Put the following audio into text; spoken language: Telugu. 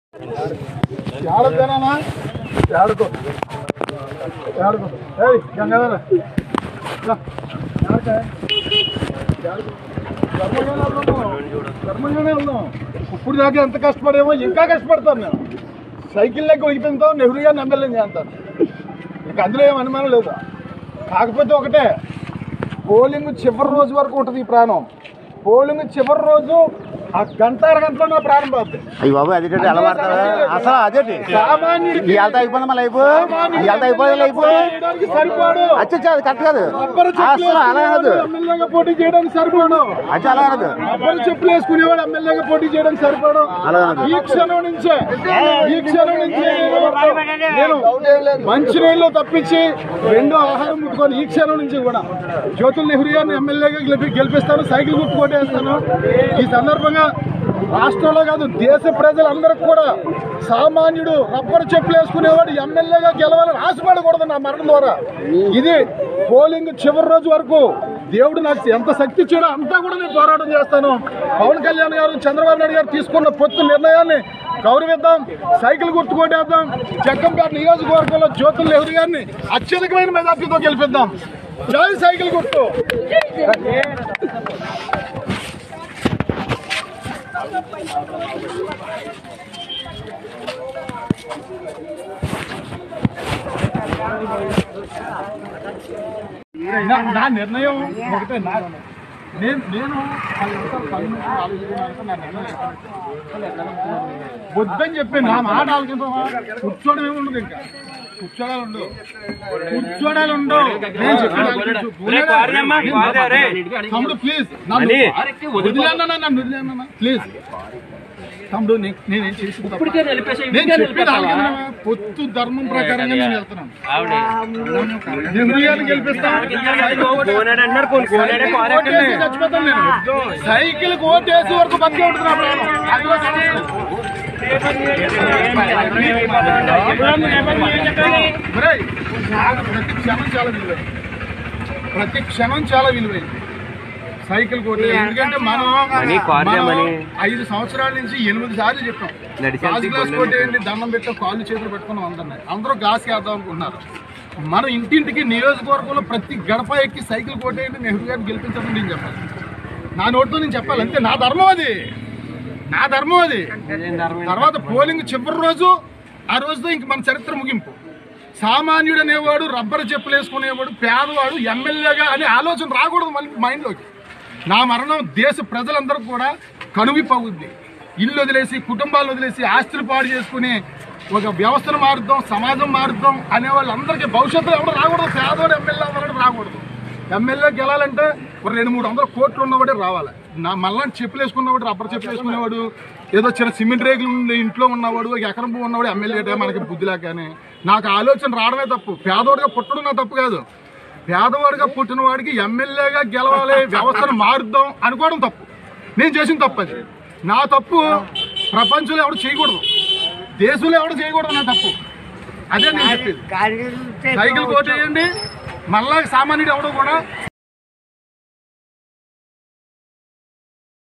ఇప్పుడు దాకా ఎంత కష్టపడేమో ఇంకా కష్టపడతాను నేను. సైకిల్ లెక్క వదిలిపోతాం, నెహ్రూ గారిని ఎమ్మెల్యే చేస్తాను. ఇంకా అందులో ఏం అనుమానం లేదు. కాకపోతే ఒకటే, పోలింగ్ చివరి రోజు వరకు ఉంటుంది ఈ ప్రాణం. పోలింగ్ చివరి రోజు ఆ గంట అరగంటలో నా ప్రాణం పోతుంది. అయ్యి బాబు అది అసలు అదేంటి అయిపోయింది మళ్ళీ సరిపోడు. కరెక్ట్ కాదు అసలు అలా కాదు. ఎమ్మెల్యేగా పోటీ చేయడానికి సరిపోడు. అలా కాదు. రబ్బరు చెప్పులు వేసుకునేవాడు ఎమ్మెల్యేగా పోటీ చేయడానికి సరిపోడు. ఈ క్షణం నుంచే నేను మంచినీళ్ళు తప్పించి రెండో ఆహారం ముట్టుకొని ఈ క్షణం నుంచి కూడా జ్యోతుల్ నెహ్రూ గారిని ఎమ్మెల్యేగా గెలిపిస్తాను, సైకిల్ గుర్తు కొట్టేస్తాను. ఈ సందర్భంగా రాష్ట్రంలో కాదు దేశ ప్రజలందరికీ కూడా సామాన్యుడు రబ్బరు చెప్పులు వేసుకునేవాడు ఎమ్మెల్యేగా గెలవాలని ఆశపడకూడదు నా మరణం ద్వారా. ఇది పోలింగ్ చివరి రోజు వరకు దేవుడు నాకు ఎంత శక్తి ఇచ్చాడో అంతా కూడా నేను పోరాటం చేస్తాను. పవన్ కళ్యాణ్ గారు, చంద్రబాబు నాయుడు గారు తీసుకున్న పొత్తు నిర్ణయాన్ని గౌరవిద్దాం, సైకిల్ గుర్తు కొట్టేద్దాం. జగ్గంపేట నియోజకవర్గంలో జ్యోతుల్ నెహ్రూ గారిని అత్యధికమైన మెజార్టీతో గెలిపిద్దాం. జై సైకిల్ గుర్తు. నా నిర్ణయం ఒకటే. నేను వద్దని చెప్పి నా మాట ఆలోచించ కూర్చోవడం ఏమి ఉండదు. ఇంకా కూర్చోడాలు ఉండవు. నేను తమ్ముడు ప్లీజ్ నన్ను వదిలేనా ప్లీజ్ తమ్ముడు. నేనేం చేసి పొత్తు ధర్మం ప్రకారంగా నేను వెళ్తున్నాను. నెహ్రూ గారిని గెలిపిస్తాను. చచ్చిపోతాను నేను. సైకిల్ ఓటేసి వరకు బతికే ఉంటుంది. ప్రతి క్షణం చాలా విలువైంది సైకిల్ కోటే. ఎందుకంటే మనం 5 సంవత్సరాల నుంచి 8 సార్లు చెప్పాం గ్లాస్ కోటేయండి, దండం పెట్టాం, కాళ్ళు చేతులు పెట్టుకున్నాం. అందరూ గ్లాస్ వేద్దాం అనుకుంటున్నారు. మనం ఇంటింటికి నియోజకవర్గంలో ప్రతి గడప ఎక్కి సైకిల్ కోటేయండి, నెహ్రూ గారిని గెలిపించడం నేను చెప్పాలి. నా నోటితో నేను చెప్పాలి అంతే. నా ధర్మం అది. తర్వాత పోలింగ్ చివరి రోజు, ఆ రోజుతో ఇంక మన చరిత్ర ముగింపు. సామాన్యుడు అనేవాడు, రబ్బరు చెప్పులు వేసుకునేవాడు, పేదవాడు ఎమ్మెల్యేగా అనే ఆలోచన రాకూడదు మళ్ళీ మైండ్లోకి. నా మరణం దేశ ప్రజలందరూ కూడా కనువిప్పవుద్ది. ఇల్లు వదిలేసి, కుటుంబాలు వదిలేసి, ఆస్తులు పాడు చేసుకుని ఒక వ్యవస్థను మారుద్దాం, సమాజం మారుద్దాం అనే వాళ్ళందరికీ భవిష్యత్తులో ఎవరు రాకూడదు. పేదవాడు ఎమ్మెల్యే అవ్వాలంటే రాకూడదు. ఎమ్మెల్యే గెలాలంటే ఒక 200-300 కోట్లు ఉన్నవాడే రావాలి. మళ్ళీ చెప్పులు వేసుకున్నవాడు, రబ్బర్ చెప్పులు వేసుకునేవాడు, ఏదో చిన్న సిమెంట్ రేకులు ఇంట్లో ఉన్నవాడు, ఒక ఎకరం పువ్వు ఉన్నవాడు ఎమ్మెల్యే మనకి బుద్ధి లేకనే. నాకు ఆలోచన రావడమే తప్పు. పేదవాడిగా పుట్టడం నా తప్పు కాదు. పేదవాడిగా పుట్టిన వాడికి ఎమ్మెల్యేగా గెలవాలి, వ్యవస్థను మారుద్దాం అనుకోవడం తప్పు. నేను చేసిన తప్పు అది. నా తప్పు ప్రపంచంలో ఎవడు చేయకూడదు, దేశంలో ఎవడు చేయకూడదు. నా తప్పు అదే నేను చెప్పేది. సైకిల్ కోటేయండి, మళ్ళా సామాన్యుడు ఎవడో కూడా